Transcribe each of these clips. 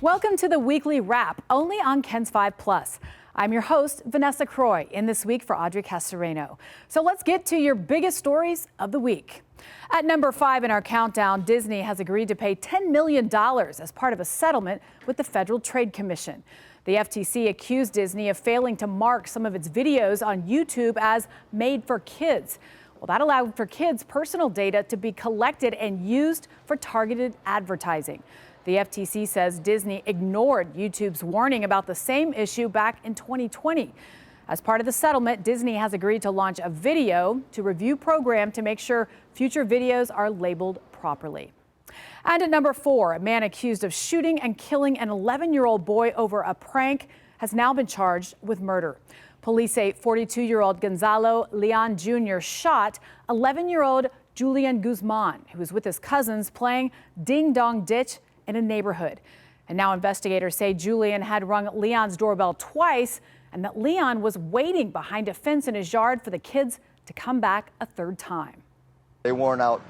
Welcome to the weekly wrap, only on KENS 5 Plus. I'm your host, Vanessa Croy, in this week for Audrey Castoreno. So let's get to your biggest stories of the week. At number 5 in our countdown, Disney has agreed to pay $10 million as part of a settlement with the Federal Trade Commission. The FTC accused Disney of failing to mark some of its videos on YouTube as made for kids. Well, that allowed for kids' personal data to be collected and used for targeted advertising. The FTC says Disney ignored YouTube's warning about the same issue back in 2020. As part of the settlement, Disney has agreed to launch a video to review program to make sure future videos are labeled properly. And at number 4, a man accused of shooting and killing an 11-year-old boy over a prank has now been charged with murder. Police say 42-year-old Gonzalo Leon Jr. shot 11-year-old Julian Guzman, who was with his cousins playing Ding Dong Ditch in a neighborhood. And now investigators say Julian had rung Leon's doorbell twice and that Leon was waiting behind a fence in his yard for the kids to come back a third time. They weren't out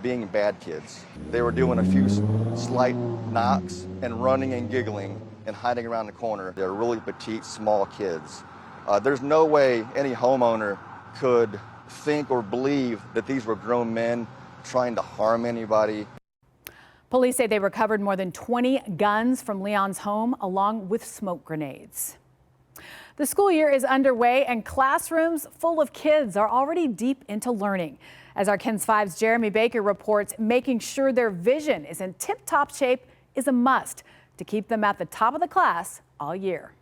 being bad kids. They were doing a few slight knocks and running and giggling and hiding around the corner. They're really petite, small kids. There's no way any homeowner could think or believe that these were grown men trying to harm anybody. Police say they recovered more than 20 guns from Leon's home, along with smoke grenades. The school year is underway and classrooms full of kids are already deep into learning. As our KENS 5's Jeremy Baker reports, making sure their vision is in tip-top shape is a must to keep them at the top of the class all year.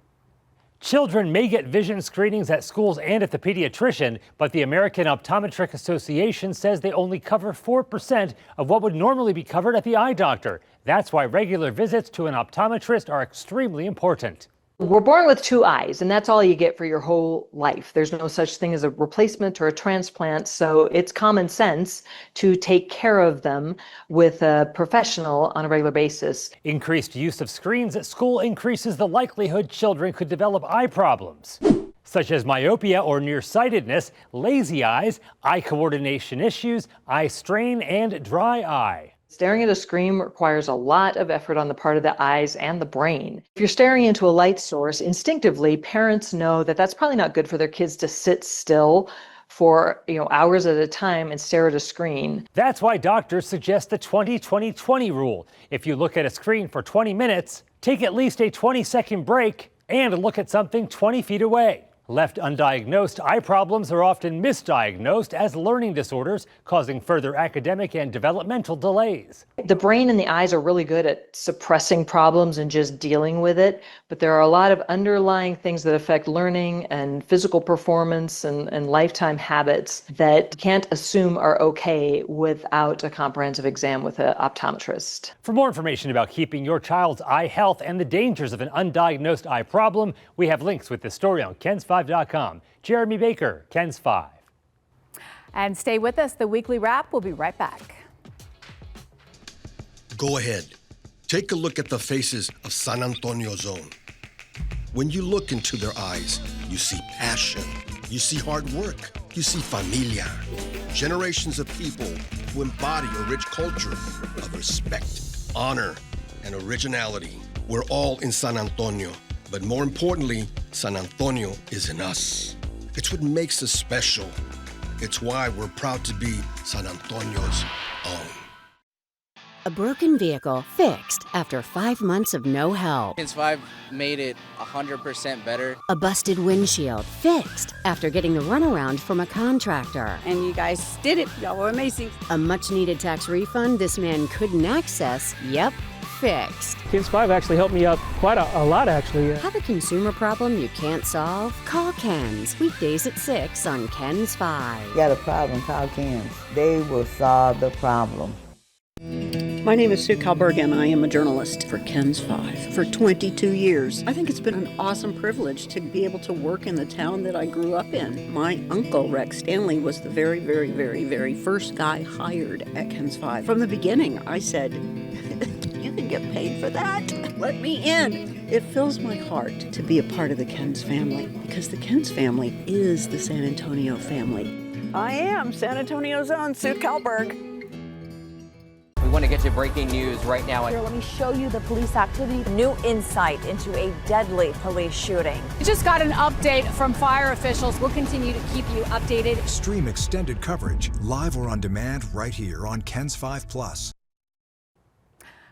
Children may get vision screenings at schools and at the pediatrician, but the American Optometric Association says they only cover 4% of what would normally be covered at the eye doctor. That's why regular visits to an optometrist are extremely important. We're born with two eyes, and that's all you get for your whole life. There's no such thing as a replacement or a transplant, so it's common sense to take care of them with a professional on a regular basis. Increased use of screens at school increases the likelihood children could develop eye problems, such as myopia or nearsightedness, lazy eyes, eye coordination issues, eye strain, and dry eye. Staring at a screen requires a lot of effort on the part of the eyes and the brain. If you're staring into a light source, instinctively, parents know that that's probably not good for their kids to sit still for hours at a time and stare at a screen. That's why doctors suggest the 20-20-20 rule. If you look at a screen for 20 minutes, take at least a 20-second break and look at something 20 feet away. Left undiagnosed, eye problems are often misdiagnosed as learning disorders, causing further academic and developmental delays. The brain and the eyes are really good at suppressing problems and just dealing with it, but there are a lot of underlying things that affect learning and physical performance and lifetime habits that can't assume are okay without a comprehensive exam with an optometrist. For more information about keeping your child's eye health and the dangers of an undiagnosed eye problem, we have links with this story on KENS5.com. Jeremy Baker, KENS 5. And stay with us. The weekly wrap will be right back. Go ahead. Take a look at the faces of San Antonio Zone. When you look into their eyes, you see passion, you see hard work, you see familia. Generations of people who embody a rich culture of respect, honor, and originality. We're all in San Antonio. But more importantly, San Antonio is in us. It's what makes us special. It's why we're proud to be San Antonio's own. A broken vehicle fixed after 5 months of no help. KENS 5 made it 100% better. A busted windshield fixed after getting the runaround from a contractor. And you guys did it. Y'all were amazing. A much-needed tax refund this man couldn't access. Yep. Fixed. KENS 5 actually helped me out quite a lot, actually. Have a consumer problem you can't solve? Call KENS. Weekdays at 6 on KENS 5. Got a problem, call KENS. They will solve the problem. My name is Sue Kalberg, and I am a journalist for KENS 5 for 22 years. I think it's been an awesome privilege to be able to work in the town that I grew up in. My uncle, Rex Stanley, was the very, very, very, very first guy hired at KENS 5. From the beginning, I said, you can get paid for that? Let me in. It fills my heart to be a part of the KENS family, because the KENS family is the San Antonio family. I am San Antonio's own Sue Kalberg. We want to get you breaking news right now. Here, let me show you the police activity. New insight into a deadly police shooting. We just got an update from fire officials. We'll continue to keep you updated. Stream extended coverage, live or on demand, right here on KENS 5+.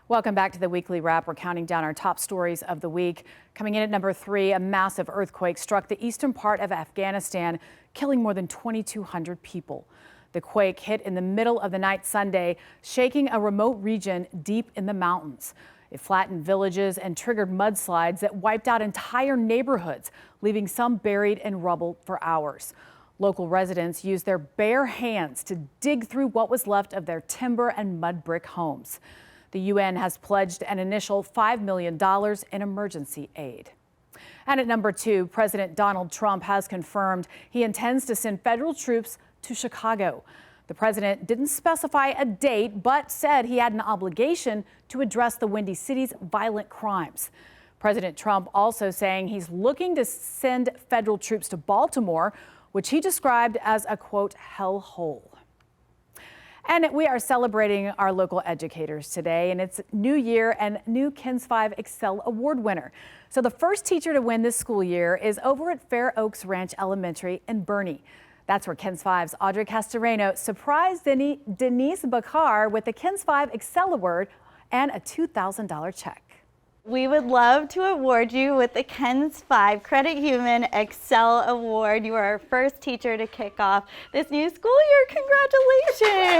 Welcome back to the weekly wrap. We're counting down our top stories of the week. Coming in at number 3, a massive earthquake struck the eastern part of Afghanistan, killing more than 2,200 people. The quake hit in the middle of the night Sunday, shaking a remote region deep in the mountains. It flattened villages and triggered mudslides that wiped out entire neighborhoods, leaving some buried in rubble for hours. Local residents used their bare hands to dig through what was left of their timber and mud brick homes. The UN has pledged an initial $5 million in emergency aid. And at number 2, President Donald Trump has confirmed he intends to send federal troops to Chicago. The president didn't specify a date, but said he had an obligation to address the Windy City's violent crimes. President Trump also saying he's looking to send federal troops to Baltimore, which he described as a, quote, hellhole. And we are celebrating our local educators today, and it's New Year and new KENS 5 Excel Award winner. So the first teacher to win this school year is over at Fair Oaks Ranch Elementary in Bernie. That's where KENS 5's Audrey Castoreno surprised Denise Bakar with the KENS 5 Excel Award and a $2,000 check. We would love to award you with the KENS 5 Credit Human Excel Award. You are our first teacher to kick off this new school year. Congratulations!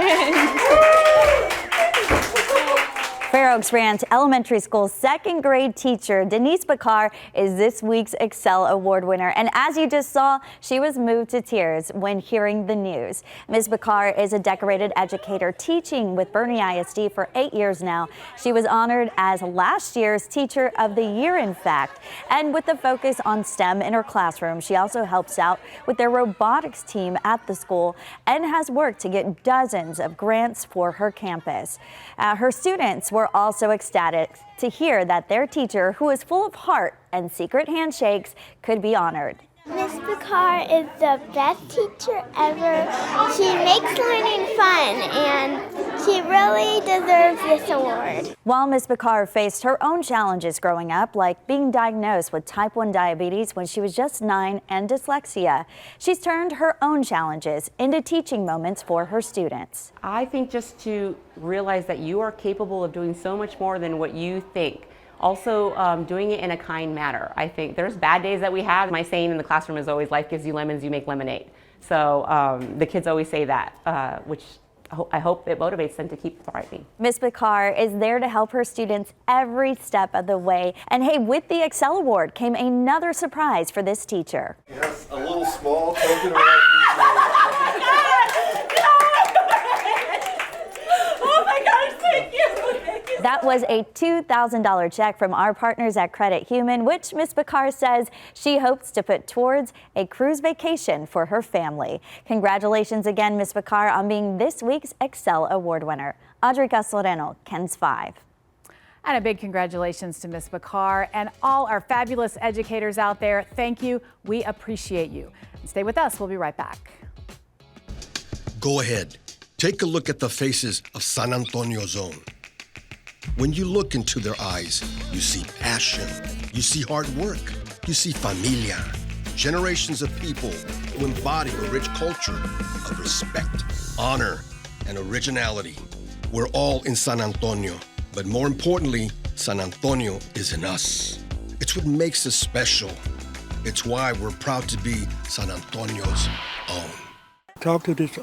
Fair Oaks Ranch Elementary School's second grade teacher, Denise Bakar, is this week's Excel Award winner. And as you just saw, she was moved to tears when hearing the news. Ms. Bakar is a decorated educator teaching with Bernie ISD for 8 years now. She was honored as last year's Teacher of the Year, in fact. And with the focus on STEM in her classroom, she also helps out with their robotics team at the school and has worked to get dozens of grants for her campus. Her students were also ecstatic to hear that their teacher, who is full of heart and secret handshakes, could be honored. Miss Bakar is the best teacher ever. She makes learning fun, and she really deserves this award. While Miss Bakar faced her own challenges growing up, like being diagnosed with type 1 diabetes when she was just 9 and dyslexia, she's turned her own challenges into teaching moments for her students. I think just to realize that you are capable of doing so much more than what you think. Also, doing it in a kind manner. I think there's bad days that we have. My saying in the classroom is always, life gives you lemons, you make lemonade. So the kids always say that, which I hope it motivates them to keep thriving. Ms. Bakar is there to help her students every step of the way. And hey, with the Excel Award came another surprise for this teacher. Yes, a little small token of That was a $2,000 check from our partners at Credit Human, which Ms. Bakar says she hopes to put towards a cruise vacation for her family. Congratulations again, Ms. Bakar, on being this week's Excel Award winner. Audrey Castoreno, KENS 5. And a big congratulations to Ms. Bakar and all our fabulous educators out there. Thank you. We appreciate you. Stay with us. We'll be right back. Go ahead. Take a look at the faces of San Antonio Zone. When you look into their eyes, you see passion, you see hard work, you see familia, generations of people who embody a rich culture of respect, honor, and originality. We're all in San Antonio, but more importantly, San Antonio is in us. It's what makes us special. It's why we're proud to be San Antonio's own. Talked to this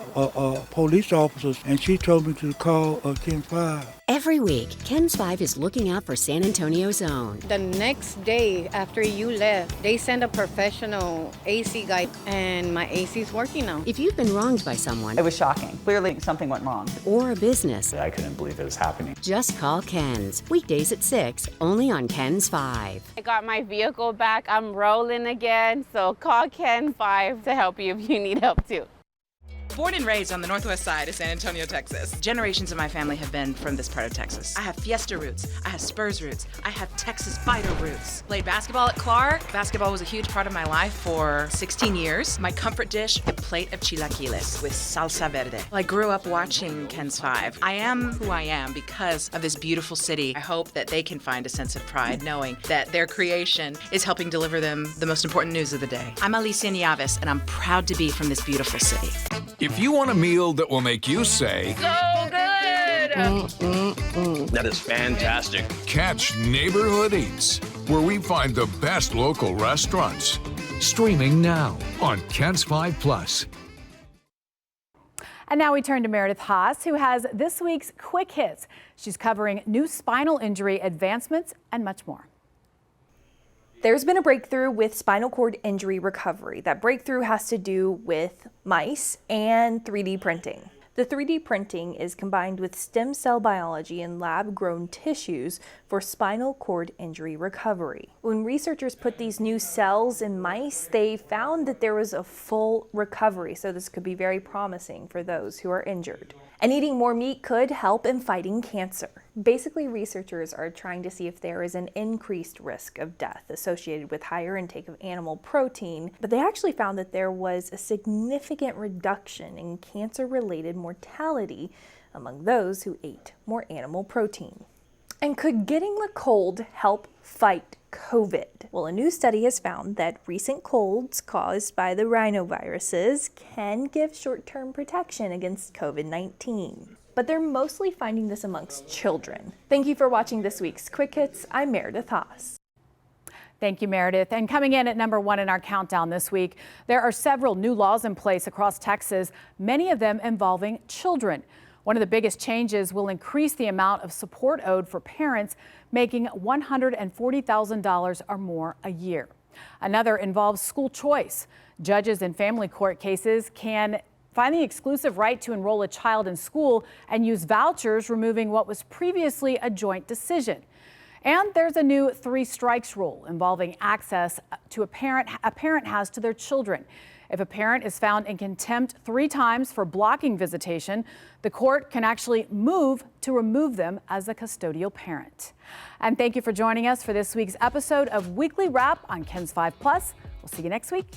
police officer, and she told me to call KENS 5. Every week, KENS 5 is looking out for San Antonio's own. The next day after you left, they sent a professional AC guy, and my AC is working now. If you've been wronged by someone, it was shocking. Clearly, something went wrong. Or a business, I couldn't believe it was happening. Just call KENS. Weekdays at 6, only on KENS 5. I got my vehicle back. I'm rolling again, so call KENS 5 to help you if you need help too. Born and raised on the northwest side of San Antonio, Texas. Generations of my family have been from this part of Texas. I have Fiesta roots, I have Spurs roots, I have Texas Fighter roots. Played basketball at Clark. Basketball was a huge part of my life for 16 years. My comfort dish, a plate of chilaquiles with salsa verde. I grew up watching Ken's 5. I am who I am because of this beautiful city. I hope that they can find a sense of pride knowing that their creation is helping deliver them the most important news of the day. I'm Alicia Nieves, and I'm proud to be from this beautiful city. If you want a meal that will make you say, So good! That is fantastic. catch Neighborhood Eats, where we find the best local restaurants. Streaming now on Ken's 5 Plus. And now we turn to Meredith Haas, who has this week's Quick Hits. She's covering new spinal injury advancements and much more. There's been a breakthrough with spinal cord injury recovery. That breakthrough has to do with mice and 3D printing. The 3D printing is combined with stem cell biology and lab-grown tissues for spinal cord injury recovery. When researchers put these new cells in mice, they found that there was a full recovery, so this could be very promising for those who are injured. And eating more meat could help in fighting cancer. Basically, researchers are trying to see if there is an increased risk of death associated with higher intake of animal protein, but they actually found that there was a significant reduction in cancer-related mortality among those who ate more animal protein. And could getting the cold help fight COVID? Well, a new study has found that recent colds caused by the rhinoviruses can give short-term protection against COVID-19. But they're mostly finding this amongst children. Thank you for watching this week's Quick Hits. I'm Meredith Haas. Thank you, Meredith. And coming in at number 1 in our countdown this week, there are several new laws in place across Texas, many of them involving children. One of the biggest changes will increase the amount of support owed for parents making $140,000 or more a year. Another involves school choice. Judges in family court cases can find the exclusive right to enroll a child in school and use vouchers, removing what was previously a joint decision. And there's a new 3 strikes rule involving access to a parent has to their children. If a parent is found in contempt 3 times for blocking visitation, the court can actually move to remove them as a custodial parent. And thank you for joining us for this week's episode of Weekly Wrap on Ken's 5 Plus. We'll see you next week.